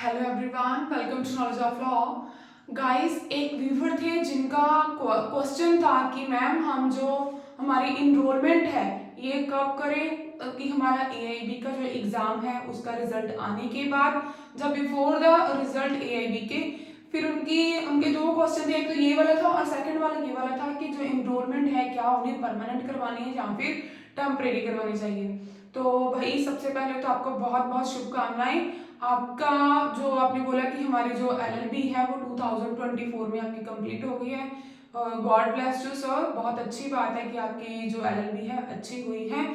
Hello everyone, welcome to knowledge of law. Guys, एक viewer थे जिनका क्वेश्चन था कि मैम हम जो हमारी इनरोलमेंट है ये कब करें कि हमारा एआईबी का जो एग्ज़ाम है उसका रिजल्ट आने के बाद, जब बिफोर द रिजल्ट एआईबी के। फिर उनके दो क्वेश्चन थे, एक तो ये वाला था और सेकंड वाला ये वाला था कि जो इनरोलमेंट है क्या उन्हें परमानेंट करवानी है या फिर टेम्परेरी करवानी चाहिए। तो भाई सबसे पहले तो आपको बहुत बहुत शुभकामनाएं। आपका जो आपने बोला कि हमारी जो एलएलबी है वो 2024 में आपकी कंप्लीट हो गई है। गॉड ब्लेस यू सर, बहुत अच्छी बात है कि आपकी जो एलएलबी है अच्छी हुई है।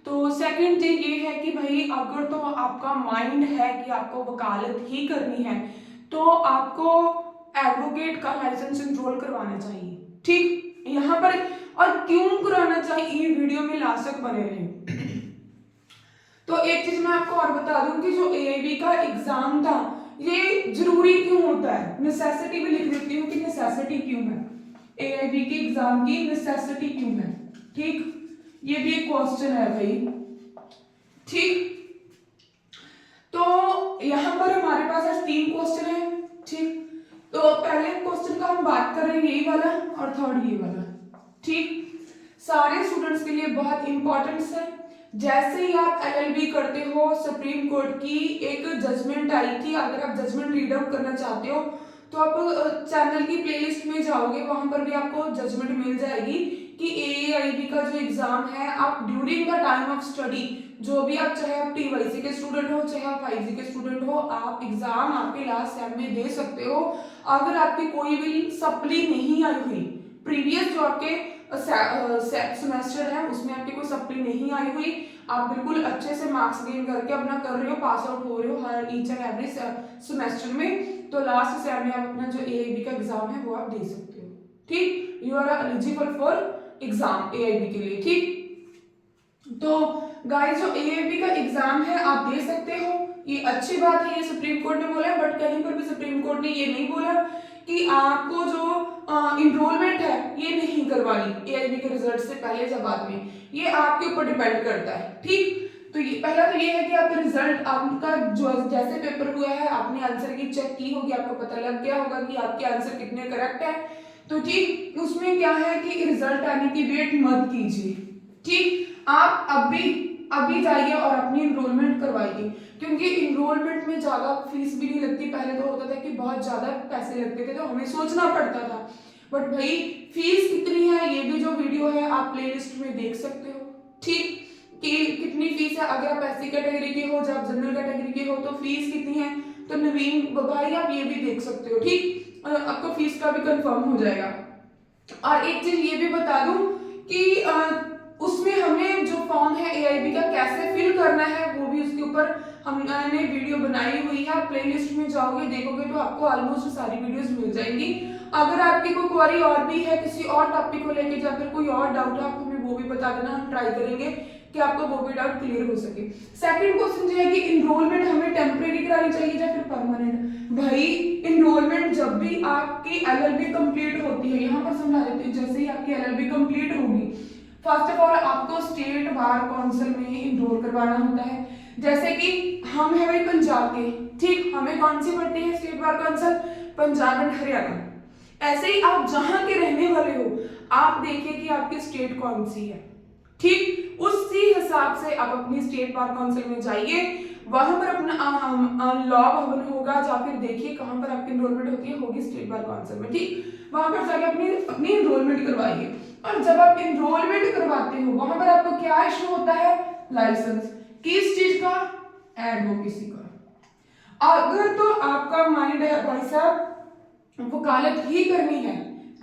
तो सेकंड चीज ये है कि भाई अगर तो आपका माइंड है कि आपको वकालत ही करनी है तो आपको एडवोकेट का लाइसेंस एनरोल करवाना चाहिए। ठीक, यहाँ पर और क्यों कराना चाहिए ये वीडियो में लास्ट तक बने रहे। तो एक चीज मैं आपको और बता दूं कि जो एआईबी का एग्जाम था ये जरूरी क्यों होता है, नेसेसिटी भी लिख देती हूँ कि नेसेसिटी क्यों है, एआईबी के एग्जाम की नेसेसिटी क्यों है। ठीक, ये भी एक क्वेश्चन है भाई। ठीक, तो यहाँ पर हमारे पास आज 3 क्वेश्चन है। ठीक, तो पहले क्वेश्चन का हम बात कर रहे हैं यही वाला और थर्ड ये वाला। ठीक, सारे स्टूडेंट्स के लिए बहुत इंपॉर्टेंट है। जैसे ही आप एलएलबी करते हो, सुप्रीम कोर्ट की एक जजमेंट आई थी, अगर आप जजमेंट रीड आउट करना चाहते हो तो आप चैनल की प्लेलिस्ट में जाओगे, वहां पर भी आपको जजमेंट मिल जाएगी कि एआईबी का जो एग्जाम है आप during the time of study, जो भी आप चाहे आप टीवाईसी के स्टूडेंट हो चाहे आप फाइवजी के स्टूडेंट हो, आप एग्जाम आपके लास्ट सेम में दे सकते हो। अगर आपकी कोई भी सप्ली नहीं आई हुई, प्रीवियस जो आपके सेमेस्टर है उसमें आपकी कोई सप्ली नहीं आई हुई, आप बिल्कुल अच्छे से मार्क्स गेन करके अपना कर रहे हो, पास आउट हो रहे हो हर ईच एंड एवरी सेमेस्टर में, तो लास्ट सेम में आप अपना जो एआईबी का एग्जाम है वो आप दे सकते हो। ठीक, you are eligible for exam AIB के लिए। ठीक, तो गाइस जो एआईबी का एग्जाम है आप दे सकते हो, ये अच्छी बात है, ये सुप्रीम कोर्ट ने बोला है। बट कहीं पर भी सुप्रीम कोर्ट ने ये नहीं बोला कि आपको जो इनरोलमेंट है ये नहीं करवानी एआईबी के रिजल्ट से पहले या बाद में, ये आपके ऊपर डिपेंड करता है। ठीक, तो ये पहला तो ये है कि आपका रिजल्ट, आपका जो जैसे पेपर हुआ है आपने आंसर की चेक की होगी, आपको पता लग गया होगा कि आपके आंसर कितने करेक्ट है। तो ठीक, उसमें क्या है कि रिजल्ट आने की वेट मत कीजिए। ठीक, आप अभी जाइए और अपनी इनरोलमेंट करवाइए, क्योंकि इनरोलमेंट में ज्यादा फीस भी नहीं लगती। पहले तो होता था कि बहुत ज्यादा पैसे लगते थे तो हमें सोचना पड़ता था, बट भाई फीस कितनी है ये भी जो वीडियो है आप प्लेलिस्ट में देख सकते हो। ठीक, कि कितनी फीस है, अगर आप एससी कैटेगरी के हो, जब जनरल कैटेगरी के हो तो फीस कितनी है, तो नवीन भाई आप ये भी देख सकते हो। ठीक, आपको फीस का भी कंफर्म हो जाएगा। और एक चीज ये भी बता दूं कि उसमें हमें जो फॉर्म है एआईबी का कैसे फिल करना है वो भी उसके ऊपर हमने वीडियो बनाई हुई है। आप प्लेलिस्ट में जाओगे देखोगे तो आपको ऑलमोस्ट सारी वीडियोस मिल जाएंगी। अगर आपकी कोई क्वेरी और भी है किसी और टॉपिक को लेके या फिर कोई और डाउट है आप हमें वो भी बता देना, हम ट्राई करेंगे कि आपको वो भी डाउट क्लियर हो सके। सेकंड क्वेश्चन जो है कि इनरोलमेंट हमें टेम्परेरी करानी चाहिए या फिर परमानेंट। भाई इनरोलमेंट जब भी आपकी एलएलबी कंप्लीट होती है, यहाँ पर समझा देती हूँ, जैसे ही आपकी एलएलबी कंप्लीट होगी फर्स्ट ऑफ ऑल आपको स्टेट बार काउंसिल में इनरोल करवाना होता है। जैसे कि हम है भाई पंजाब के, ठीक, हमें कौन सी पड़ती है state bar council, Punjab and Haryana. ऐसे ही आप जहां के रहने वाले हो आप देखिए कि आपकी स्टेट कौन सी है। ठीक, उसी हिसाब से आप अपनी स्टेट बार काउंसिल में जाइए, वहां पर अपना लॉ भवन होगा, या फिर देखिए कहां पर आपकी इनरोलमेंट होती है, होगी स्टेट बार काउंसिल में। ठीक, वहां पर जाके अपनी इनरोलमेंट करवाइए। और जब आप इनरोलमेंट करवाते हो वहां पर आपको क्या इशू होता है, लाइसेंस। किस चीज का, एडवोकेसी का। अगर तो आपका माइंड है भाई साहब वकालत ही करनी है,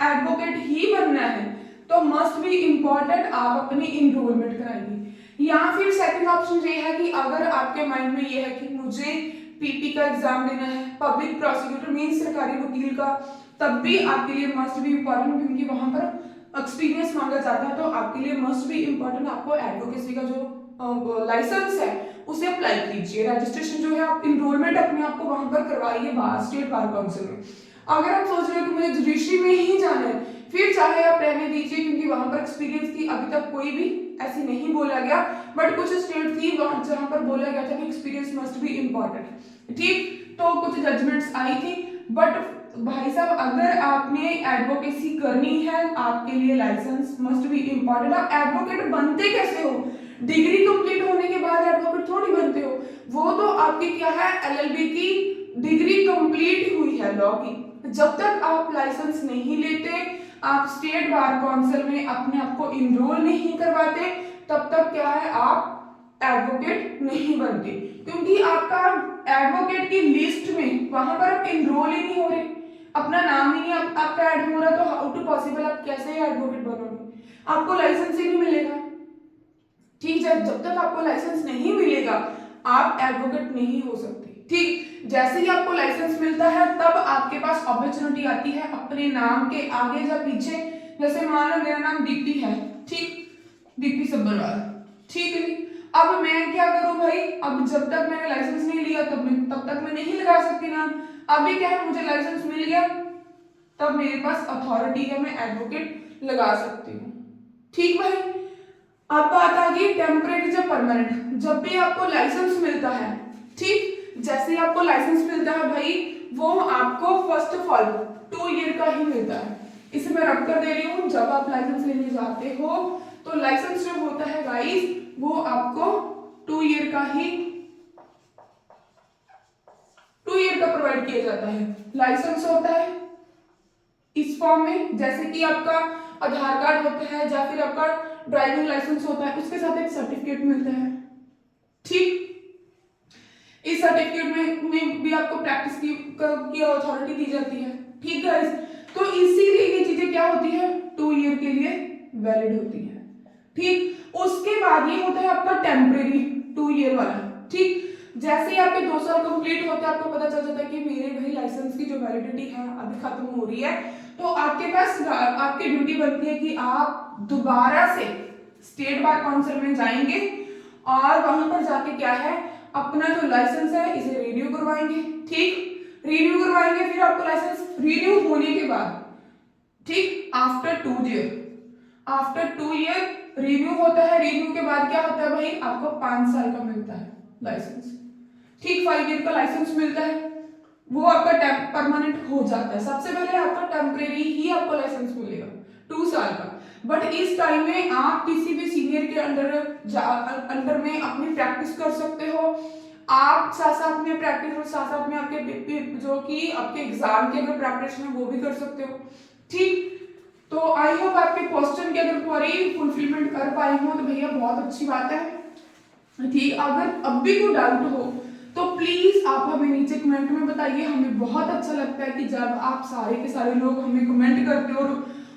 एडवोकेट ही बनना है, तो मस्ट बी इम्पोर्टेंट आप अपनी इनरोलमेंट कराइए। या फिर सेकंड ऑप्शन ये है कि अगर आपके माइंड में ये है कि मुझे पीपी का एग्जाम देना है, पब्लिक प्रोसिक्यूटर मीन सरकारी वकील का, तब भी आपके लिए मस्ट बी इम्पोर्टेंट, क्योंकि वहां पर एक्सपीरियंस मांगा जाता है। तो आपके लिए मस्ट बी इम्पोर्टेंट आपको एडवोकेसी का जो लाइसेंस है उसे अप्लाई कीजिए। रजिस्ट्रेशन जो है आप इनरोलमेंट अपने आप को वहां पर करवाइए बाहर स्टेट बार काउंसिल में। अगर आप सोच रहे हो कि मुझे जुडिशरी में ही जाना है, फिर चाहे आप रहने दीजिए, क्योंकि वहां पर एक्सपीरियंस की अभी तक कोई भी ऐसे नहीं बोला गया, बट कुछ स्टेट थी जहां पर बोला गया था कि एक्सपीरियंस मस्ट बी इम्पोर्टेंट। ठीक, तो कुछ जजमेंट्स आई थी, बट भाई साहब अगर आपने एडवोकेसी करनी है आपके लिए लाइसेंस मस्ट बी इम्पोर्टेंट। आप एडवोकेट बनते कैसे हो? डिग्री कंप्लीट होने के बाद एडवोकेट थोड़ी बनते हो, वो तो आपकी क्या है एलएलबी की डिग्री कंप्लीट हुई है लॉ की। जब तक आप लाइसेंस नहीं लेते, आप स्टेट बार काउंसिल में अपने आप को इनरोल नहीं करवाते, तब तक क्या है आप एडवोकेट नहीं बनते, क्योंकि आपका एडवोकेट की लिस्ट में वहां पर आप इनरोल ही नहीं हो रहे, अपना नाम ही नहीं आपका ऐड हो रहा, तो हाउ टू पॉसिबल आप कैसे एडवोकेट बनोगे? आपको लाइसेंस ही नहीं मिलेगा। ठीक है, जब तक आपको लाइसेंस नहीं मिलेगा आप एडवोकेट नहीं हो सकते। ठीक, जैसे ही आपको लाइसेंस मिलता है तब आपके पास अपॉर्चुनिटी आती है अपने नाम के आगे या पीछे। जैसे मान लो मेरा नाम दीप्ति है, ठीक, दीप्ति सब्बरवाल, ठीक है। अब मैं क्या करूं भाई, अब जब तक मैंने लाइसेंस नहीं लिया तब तक मैं नहीं लगा सकती नाम। अभी क्या है, मुझे लाइसेंस मिल गया तब मेरे पास अथॉरिटी है, मैं एडवोकेट लगा सकती हूँ। ठीक भाई, अब बात आ गई टेम्परेरी या परमानेंट। जब भी आपको लाइसेंस मिलता है, ठीक, जैसे ही आपको लाइसेंस मिलता है भाई, वो आपको फर्स्ट ऑफ ऑल 2 ईयर का ही मिलता है। इसे मैं रख कर दे रही हूँ, जब आप लाइसेंस लेने जाते हो तो लाइसेंस जो होता है गाइस वो आपको 2 ईयर का ही 2 ईयर का प्रोवाइड किया जाता है। लाइसेंस होता है इस फॉर्म में, जैसे कि आपका आधार कार्ड होता है या फिर आपका ड्राइविंग लाइसेंस होता है, उसके साथ एक सर्टिफिकेट मिलता है। ठीक, इस सर्टिफिकेट में भी आपको प्रैक्टिस की अथॉरिटी दी जाती है। ठीक गाइस, तो इसीलिए ये चीजें क्या होती है 2 ईयर के लिए वैलिड होती है। ठीक, उसके बाद ये होता है आपका टेम्परेरी 2 ईयर वाला। ठीक, जैसे ही आपके 2 साल कंप्लीट होते हैं आपको पता चल जाता है कि मेरे भाई लाइसेंस की जो वैलिडिटी है अभी खत्म हो रही है, तो आपके पास आपकी ड्यूटी बनती है कि आप दोबारा से स्टेट बार काउंसिल में जाएंगे और वहां पर जाके क्या है अपना जो लाइसेंस है इसे रिन्यू करवाएंगे। ठीक, रिन्यू करवाएंगे, फिर आपको लाइसेंस रिन्यू होने के बाद, ठीक, आफ्टर 2 ईयर रिन्यू होता है। रिन्यू के बाद क्या होता है भाई, आपको 5 साल का मिलता है लाइसेंस। ठीक, 5 ईयर का लाइसेंस मिलता है, वो आपका परमानेंट हो जाता है। सबसे पहले आपका टेम्परेरी ही आपको लाइसेंस मिलेगा 2 साल का, बट इस टाइम में आप किसी भी सीनियर के अंडर में अपनी प्रैक्टिस कर सकते हो। आप साथ साथ में प्रैक्टिस और साथ साथ में आपके जो कि आपके एग्जाम के अगर प्रिपरेशन है वो भी कर सकते हो। ठीक, तो आई होप आपके क्वेश्चन की अगर क्वेरी फुलफिलमेंट कर पाई हो तो भैया बहुत अच्छी बात है। ठीक, अगर अब भी कोई डाउट हो तो प्लीज आप हमें नीचे कमेंट में बताइए। हमें बहुत अच्छा लगता है कि जब आप सारे के सारे लोग हमें कमेंट करते हो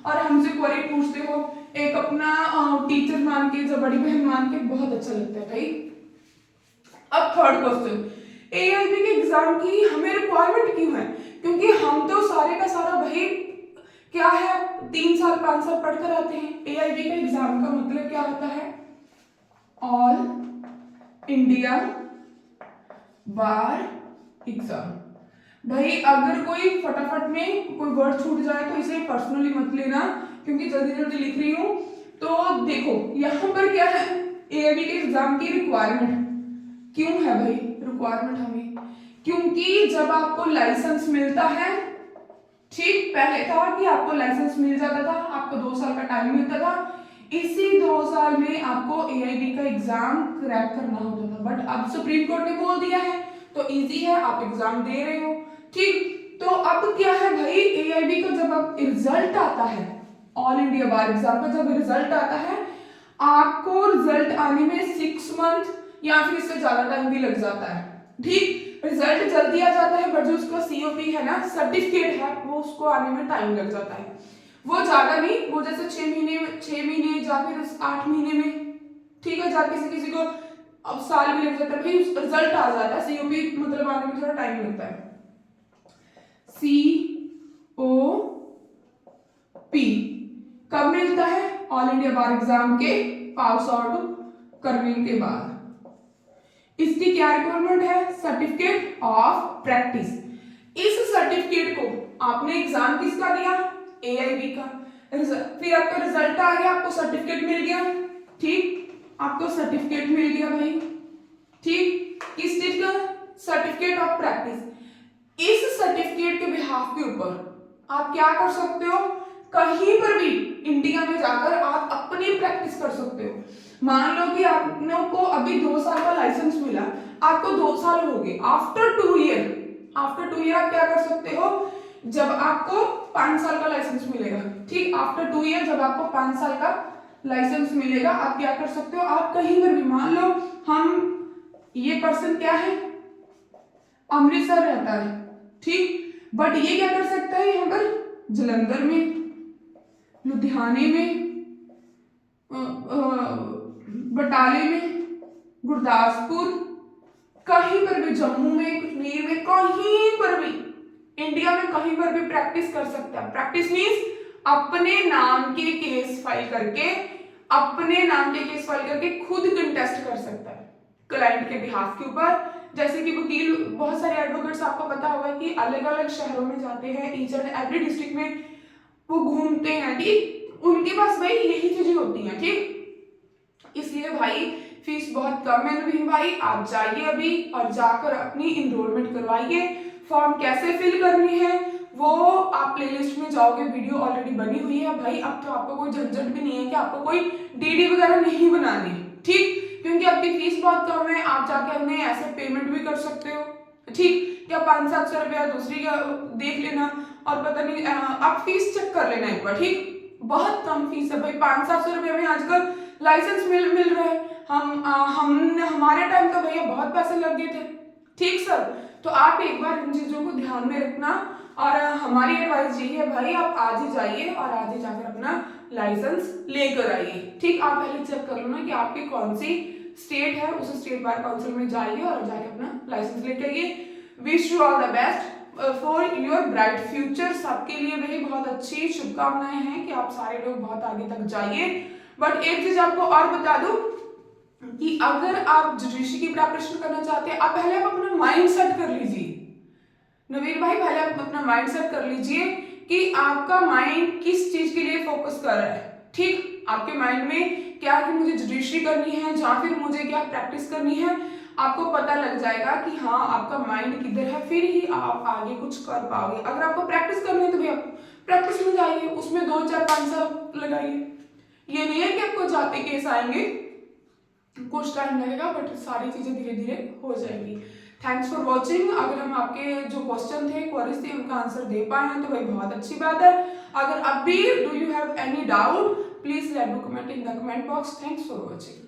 और हमसे क्वेरी पूछते हो, एक अपना टीचर मान के, जो बड़ी बहन मान के, बहुत अच्छा लगता है भाई। अब थर्ड क्वेश्चन, एआईबी के एग्जाम की हमें रिक्वायरमेंट क्यों है? क्योंकि हम तो सारे का सारा भाई क्या है 3 साल 5 साल पढ़कर आते हैं। एआईबी का एग्जाम का मतलब क्या होता है, ऑल इंडिया बार एग्जाम। भाई अगर कोई फटाफट में कोई वर्ड छूट जाए तो इसे पर्सनली मत लेना, क्योंकि जल्दी जल्दी लिख रही हूं। तो देखो यहां पर क्या है, एआईबी के एग्जाम की रिक्वायरमेंट क्यों है भाई, रिक्वायरमेंट हमें क्योंकि जब आपको लाइसेंस मिलता है, ठीक, पहले था कि आपको लाइसेंस मिल जाता था, आपको 2 साल का टाइम मिलता था, इसी 2 साल में आपको एआईबी का एग्जाम क्रैक करना होता था। बट अब सुप्रीम कोर्ट ने बोल दिया है तो इजी है, आप एग्जाम दे रहे हो। ठीक, तो अब क्या है भाई, एआईबी का जब अब रिजल्ट आता है, ऑल इंडिया बार एग्जाम का जब रिजल्ट आता है, आपको रिजल्ट आने में 6 मंथ या फिर इससे ज्यादा टाइम भी लग जाता है। ठीक, रिजल्ट जल्दी आ जाता है, बट जो उसका सीओपी है ना, सर्टिफिकेट है, वो उसको आने में टाइम लग जाता है। वो ज्यादा नहीं, वो जैसे 6 महीने या फिर 8 महीने में, ठीक है, जाके किसी को अब साल भी लग जाता है भाई, रिजल्ट आ जाता है, सीओपी मतलब आने में थोड़ा टाइम लगता है। COP कब मिलता है, ऑल इंडिया बार एग्जाम के पास आउट करने के बाद। इसकी क्या रिक्वायरमेंट है, सर्टिफिकेट ऑफ प्रैक्टिस। इस सर्टिफिकेट को आपने एग्जाम किसका दिया, एआईबी का, फिर आपका रिजल्ट आ गया, आपको सर्टिफिकेट मिल गया, ठीक, आपको सर्टिफिकेट मिल गया भाई। ठीक, किस चीज का? Certificate of practice. इस सर्टिफिकेट के बिहाफ के ऊपर आप क्या कर सकते हो? कहीं पर भी इंडिया में जाकर आप अपनी प्रैक्टिस कर सकते हो। मान लो कि आपको अभी 2 साल का लाइसेंस मिला, आपको 2 साल हो गए, आफ्टर 2 ईयर आप क्या कर सकते हो? जब आपको 5 साल का लाइसेंस मिलेगा, ठीक, आफ्टर 2 ईयर जब आपको 5 साल का लाइसेंस मिलेगा, आप क्या कर सकते हो? आप कहीं पर भी, मान लो हम, ये पर्सन क्या है, अमृतसर रहता है, ठीक, बट ये क्या कर सकता है? यहाँ पर जलंधर में, लुधियाने में, बटाले में, गुरदासपुर, कहीं पर भी, जम्मू में, कश्मीर में, कहीं पर भी, इंडिया में कहीं पर भी प्रैक्टिस कर सकता है। प्रैक्टिस मीन्स अपने नाम के केस फाइल करके, खुद कंटेस्ट कर सकता है क्लाइंट के बिहाफ के ऊपर। जैसे कि वकील, बहुत सारे एडवोकेट्स, आपको पता होगा कि अलग अलग शहरों में जाते हैं, ईच एंड एवरी डिस्ट्रिक्ट में वो घूमते हैं, ठीक, उनके पास भाई यही चीजें होती हैं, ठीक, इसलिए भाई फीस बहुत कम है नवीन भाई, आप जाइए अभी और जाकर अपनी इनरोलमेंट करवाइए। फॉर्म कैसे फिल करनी है वो आप प्लेलिस्ट में जाओगे, वीडियो ऑलरेडी बनी हुई है भाई। अब तो आपको कोई झंझट भी नहीं है कि आपको कोई डीडी वगैरह नहीं बनानी, ठीक, क्योंकि आपकी फीस बहुत कम है, आप जाके अपने ऐसे पेमेंट भी कर सकते हो, ठीक, क्या 500-700 रुपया दूसरी का देख लेना और पता नहीं, आप फीस चेक कर लेना एक बार, ठीक, बहुत कम फीस है भाई, 500-700 रुपये में आजकल लाइसेंस मिल रहा है। हमारे टाइम तो भैया बहुत पैसे लग गए थे, ठीक सर। तो आप एक बार इन चीजों को ध्यान में रखना, और हमारी एडवाइस यही है भाई, आप आज ही जाइए और आज ही जाकर अपना लाइसेंस लेकर आइए, ठीक। आप पहले चेक कर लो ना कि आपकी कौन सी स्टेट है, उस स्टेट बार काउंसिल में जाइए और जाके अपना लाइसेंस लेकर आइए। Wish you all the best for your bright future. सबके लिए वही बहुत अच्छी शुभकामनाएं हैं कि आप सारे लोग बहुत आगे तक जाइए। बट एक चीज आपको और बता दूं कि अगर आप जुडिशरी की प्रिपरेशन करना चाहते हैं, आप पहले अपना माइंड सेट कर लीजिए नवीन भाई, पहले आप अपना माइंड सेट कर लीजिए कि आपका माइंड किस चीज के लिए फोकस कर रहा है, ठीक, आपके माइंड में क्या कि मुझे जुडिशरी करनी है या फिर मुझे क्या प्रैक्टिस करनी है, आपको पता लग जाएगा कि हाँ आपका माइंड किधर है, फिर ही आप आगे कुछ कर पाओगे। अगर आपको प्रैक्टिस करनी है तो भैया प्रैक्टिस में जाइए, उसमें 2-4-5 साल लगाइए। ये नहीं है कि आपको जाते केस आएंगे, कुछ टाइम लगेगा, बट सारी चीजें धीरे धीरे हो जाएंगी। Thanks for watching. अगर हम आपके जो क्वेश्चन थे, क्वेरीज थे, उनका आंसर दे पाए हैं तो भाई बहुत अच्छी बात है। अगर अब भी do you have any doubt, please let me comment in the comment box. Thanks for watching.